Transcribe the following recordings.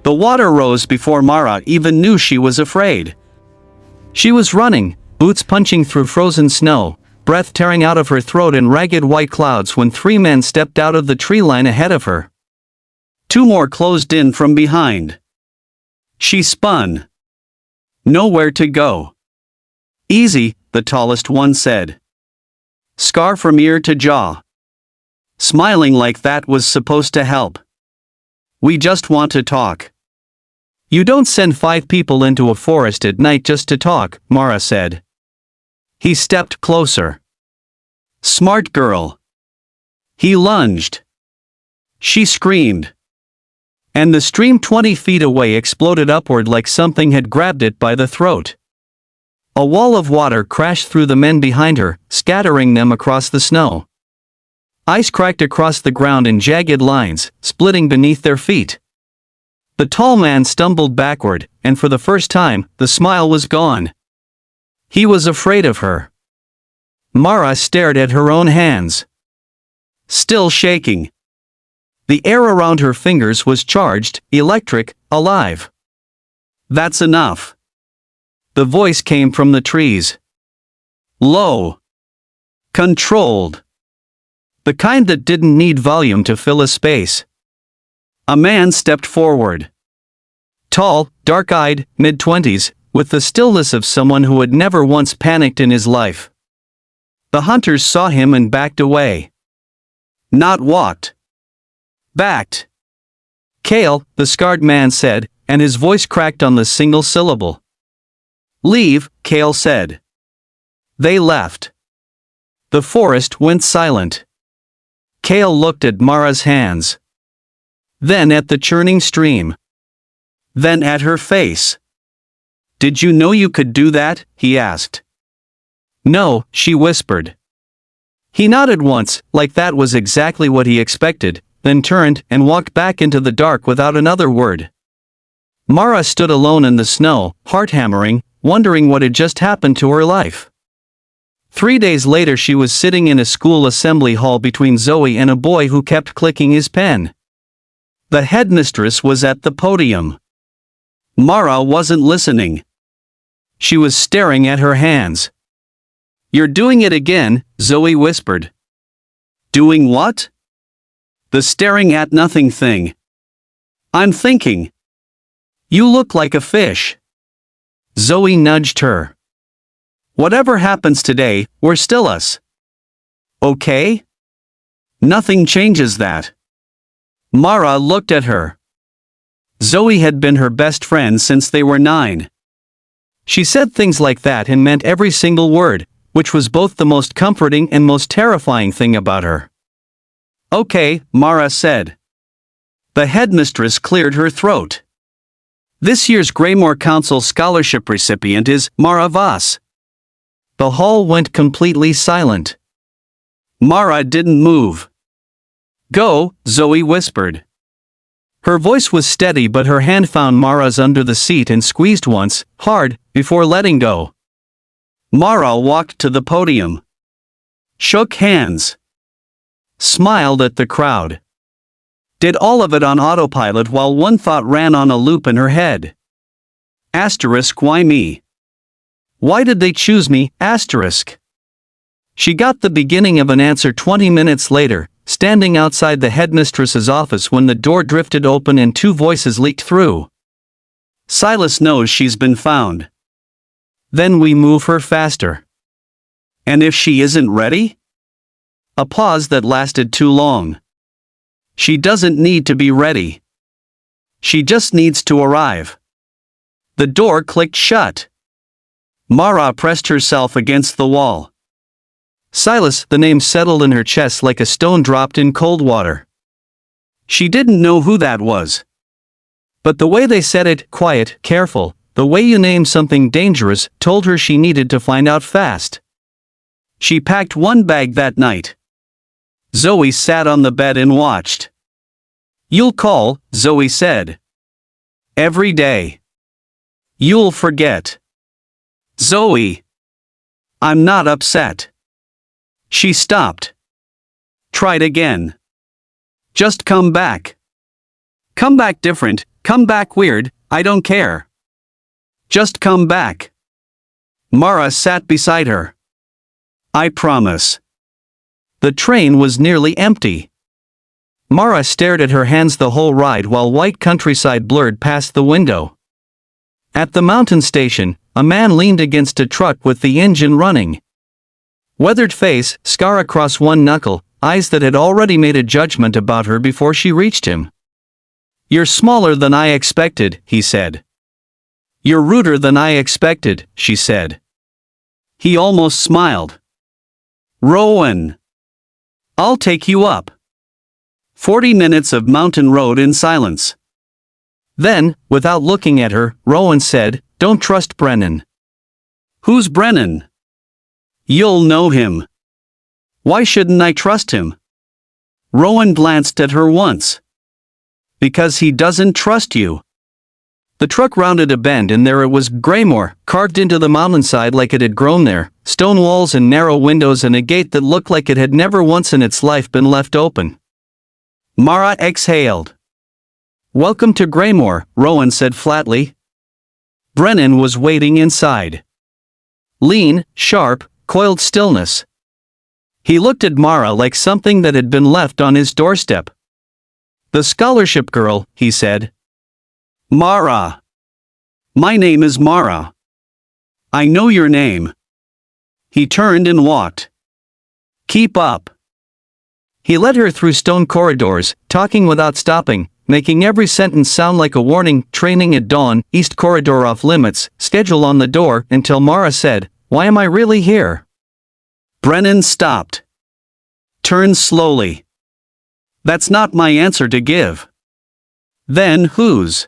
The water rose before Mara even knew she was afraid. She was running, boots punching through frozen snow, breath tearing out of her throat in ragged white clouds when 3 men stepped out of the tree line ahead of her. 2 more closed in from behind. She spun. Nowhere to go. Easy, the tallest one said. Scar from ear to jaw. Smiling like that was supposed to help. We just want to talk. You don't send 5 people into a forest at night just to talk, Mara said. He stepped closer. Smart girl. He lunged. She screamed. And the stream 20 feet away exploded upward like something had grabbed it by the throat. A wall of water crashed through the men behind her, scattering them across the snow. Ice cracked across the ground in jagged lines, splitting beneath their feet. The tall man stumbled backward, and for the first time, the smile was gone. He was afraid of her. Mara stared at her own hands. Still shaking. The air around her fingers was charged, electric, alive. That's enough. The voice came from the trees. Low. Controlled. The kind that didn't need volume to fill a space. A man stepped forward. Tall, dark-eyed, mid-20s, with the stillness of someone who had never once panicked in his life. The hunters saw him and backed away. Not walked. Backed. Cael, the scarred man said, and his voice cracked on the single syllable. Leave, Cael said. They left. The forest went silent. Cael looked at Mara's hands. Then at the churning stream. Then at her face. Did you know you could do that? He asked. No, she whispered. He nodded once, like that was exactly what he expected, then turned and walked back into the dark without another word. Mara stood alone in the snow, heart hammering, wondering what had just happened to her life. 3 days later she was sitting in a school assembly hall between Zoe and a boy who kept clicking his pen. The headmistress was at the podium. Mara wasn't listening. She was staring at her hands. You're doing it again, Zoe whispered. Doing what? The staring at nothing thing. I'm thinking. You look like a fish. Zoe nudged her. Whatever happens today, we're still us. Okay? Nothing changes that. Mara looked at her. Zoe had been her best friend since they were 9. She said things like that and meant every single word, which was both the most comforting and most terrifying thing about her. Okay, Mara said. The headmistress cleared her throat. This year's Greymoor Council scholarship recipient is Mara Voss. The hall went completely silent. Mara didn't move. Go, Zoe whispered. Her voice was steady but her hand found Mara's under the seat and squeezed once, hard, before letting go. Mara walked to the podium. Shook hands. Smiled at the crowd. Did all of it on autopilot while one thought ran on a loop in her head. Asterisk, why me? Why did they choose me? Asterisk. She got the beginning of an answer 20 minutes later, standing outside the headmistress's office when the door drifted open and 2 voices leaked through. Silas knows she's been found. Then we move her faster. And if she isn't ready? A pause that lasted too long. She doesn't need to be ready. She just needs to arrive. The door clicked shut. Mara pressed herself against the wall. Silas, the name settled in her chest like a stone dropped in cold water. She didn't know who that was. But the way they said it, quiet, careful, the way you name something dangerous, told her she needed to find out fast. She packed one bag that night. Zoe sat on the bed and watched. You'll call, Zoe said. Every day. You'll forget. Zoe. I'm not upset. She stopped. Tried again. Just come back. Come back different, Come back, weird, I don't care. Just come back. Mara sat beside her. I promise. The train was nearly empty. Mara stared at her hands the whole ride while white countryside blurred past the window. At the mountain station, a man leaned against a truck with the engine running. Weathered face, scar across one knuckle, eyes that had already made a judgment about her before she reached him. You're smaller than I expected, he said. You're ruder than I expected, she said. He almost smiled. Rowan. I'll take you up. 40 minutes of mountain road in silence. Then, without looking at her, Rowan said, Don't trust Brennan. Who's Brennan? You'll know him. Why shouldn't I trust him? Rowan glanced at her once. Because he doesn't trust you. The truck rounded a bend and there it was, Greymoor, carved into the mountainside like it had grown there, stone walls and narrow windows and a gate that looked like it had never once in its life been left open. Mara exhaled. Welcome to Greymoor, Rowan said flatly. Brennan was waiting inside. Lean, sharp, coiled stillness. He looked at Mara like something that had been left on his doorstep. The scholarship girl, he said. Mara. My name is Mara. I know your name. He turned and walked. Keep up. He led her through stone corridors, talking without stopping, making every sentence sound like a warning. Training at dawn, east corridor off limits, schedule on the door, until Mara said, Why am I really here? Brennan stopped. Turned slowly. That's not my answer to give. Then whose?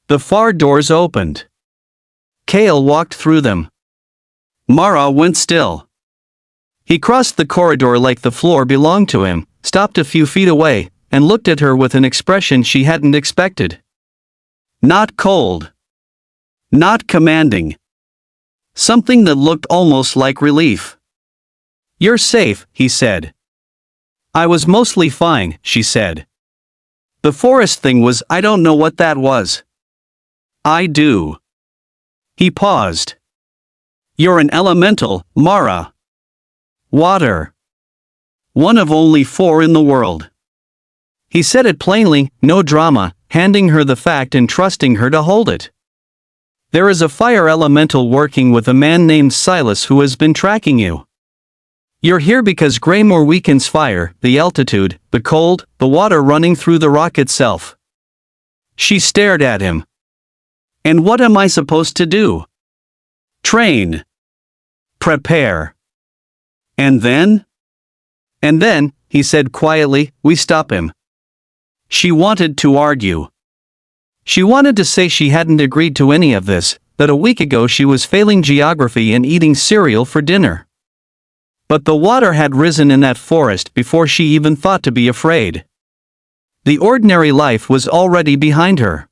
The far doors opened. Cael walked through them. Mara went still. He crossed the corridor like the floor belonged to him, stopped a few feet away, and looked at her with an expression she hadn't expected. Not cold. Not commanding. Something that looked almost like relief. You're safe, he said. I was mostly fine, she said. The forest thing was, I don't know what that was. I do. He paused. You're an elemental, Mara. Water. One of only 4 in the world. He said it plainly, no drama, handing her the fact and trusting her to hold it. There is a fire elemental working with a man named Silas who has been tracking you. You're here because Greymoor weakens fire, the altitude, the cold, the water running through the rock itself. She stared at him. And what am I supposed to do? Train. Prepare. And then? And then, he said quietly, we stop him. She wanted to argue. She wanted to say she hadn't agreed to any of this, that a week ago she was failing geography and eating cereal for dinner. But the water had risen in that forest before she even thought to be afraid. The ordinary life was already behind her.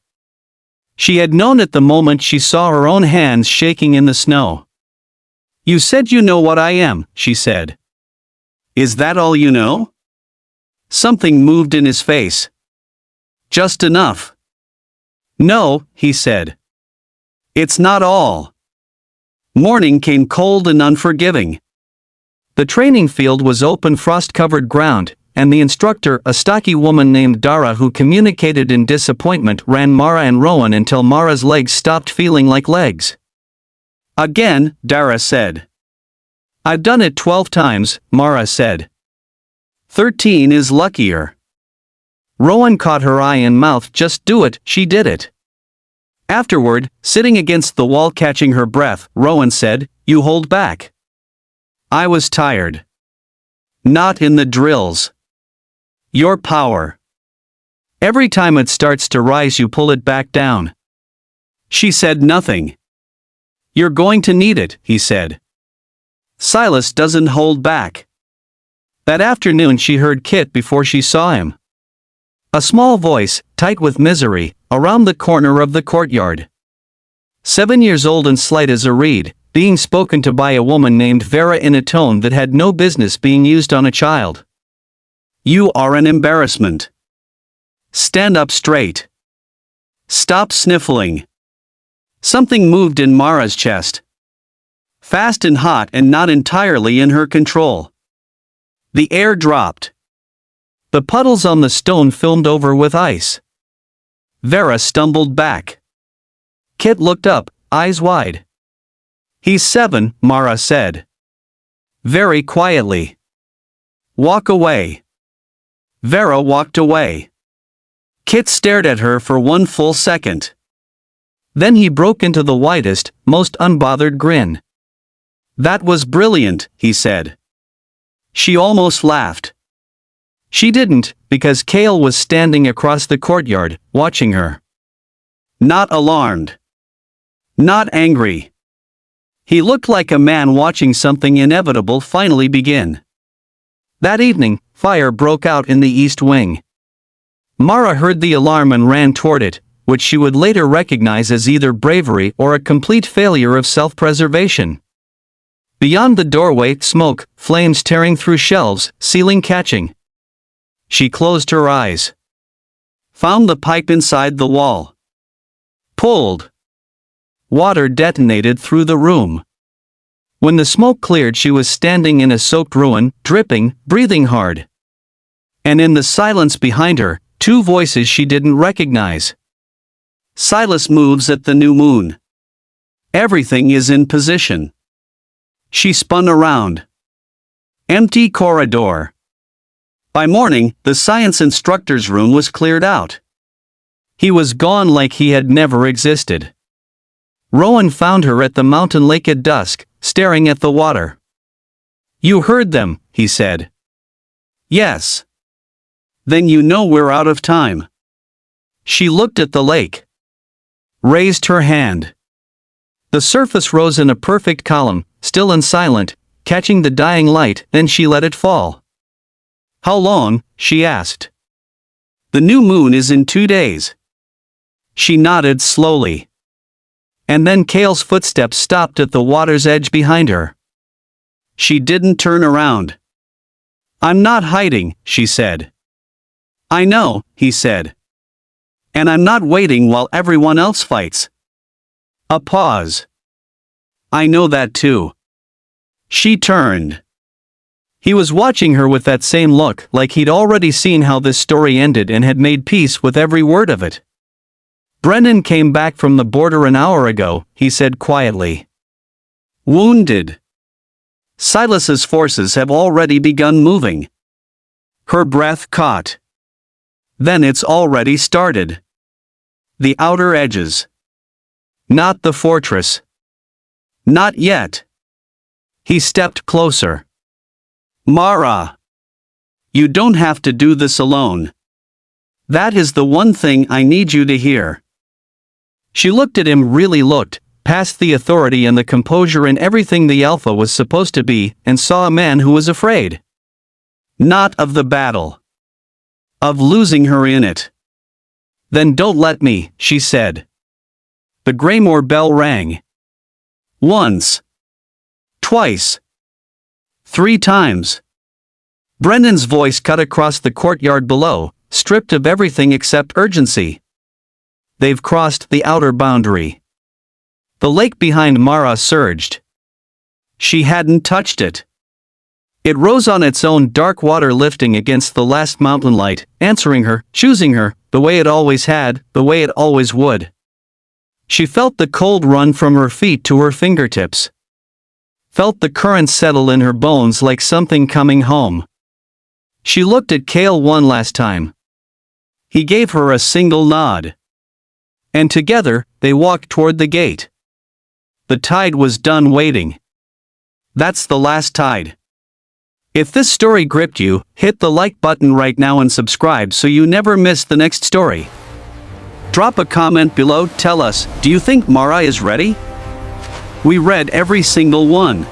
She had known it the moment she saw her own hands shaking in the snow. You said you know what I am, she said. Is that all you know? Something moved in his face. Just enough. No, he said. It's not all. Morning came cold and unforgiving. The training field was open frost-covered ground, and the instructor, a stocky woman named Dara who communicated in disappointment, ran Mara and Rowan until Mara's legs stopped feeling like legs. Again, Dara said. I've done it 12 times, Mara said. 13 is luckier. Rowan caught her eye and mouth. Just do it, she did it. Afterward, sitting against the wall catching her breath, Rowan said, You hold back. I was tired. Not in the drills. Your power. Every time it starts to rise you pull it back down. She said nothing. You're going to need it, he said. Silas doesn't hold back. That afternoon she heard Kit before she saw him. A small voice, tight with misery, around the corner of the courtyard. 7 years old and slight as a reed, being spoken to by a woman named Vera in a tone that had no business being used on a child. You are an embarrassment. Stand up straight. Stop sniffling. Something moved in Mara's chest. Fast and hot and not entirely in her control. The air dropped. The puddles on the stone filmed over with ice. Vera stumbled back. Kit looked up, eyes wide. He's 7, Mara said. Very quietly. Walk away. Vera walked away. Kit stared at her for 1 full second. Then he broke into the widest, most unbothered grin. That was brilliant, he said. She almost laughed. She didn't, because Cael was standing across the courtyard, watching her. Not alarmed. Not angry. He looked like a man watching something inevitable finally begin. That evening, fire broke out in the east wing. Mara heard the alarm and ran toward it, which she would later recognize as either bravery or a complete failure of self-preservation. Beyond the doorway, smoke, flames tearing through shelves, ceiling catching. She closed her eyes. Found the pipe inside the wall. Pulled. Water detonated through the room. When the smoke cleared, she was standing in a soaked ruin, dripping, breathing hard. And in the silence behind her, 2 voices she didn't recognize. Silas moves at the new moon. Everything is in position. She spun around. Empty corridor. By morning, the science instructor's room was cleared out. He was gone like he had never existed. Rowan found her at the mountain lake at dusk, staring at the water. You heard them, he said. Yes. Then you know we're out of time. She looked at the lake. Raised her hand. The surface rose in a perfect column, still and silent, catching the dying light, then she let it fall. How long? She asked. The new moon is in 2 days. She nodded slowly. And then Cael's footsteps stopped at the water's edge behind her. She didn't turn around. I'm not hiding, she said. I know, he said. And I'm not waiting while everyone else fights. A pause. I know that too. She turned. He was watching her with that same look, like he'd already seen how this story ended and had made peace with every word of it. Brennan came back from the border an hour ago, he said quietly. Wounded. Silas's forces have already begun moving. Her breath caught. Then it's already started. The outer edges. Not the fortress. Not yet. He stepped closer. Mara. You don't have to do this alone. That is the one thing I need you to hear. She looked at him, really looked, past the authority and the composure and everything the alpha was supposed to be, and saw a man who was afraid. Not of the battle. Of losing her in it. Then don't let me, she said. The Greymoor bell rang. Once. Twice. 3 times. Brennan's voice cut across the courtyard below, stripped of everything except urgency. They've crossed the outer boundary. The lake behind Mara surged. She hadn't touched it. It rose on its own, dark water lifting against the last mountain light, answering her, choosing her, the way it always had, the way it always would. She felt the cold run from her feet to her fingertips. Felt the currents settle in her bones like something coming home. She looked at Cael one last time. He gave her a single nod. And together, they walked toward the gate. The tide was done waiting. That's the last tide. If this story gripped you, hit the like button right now and subscribe so you never miss the next story. Drop a comment below, tell us, do you think Mara is ready? We read every single one.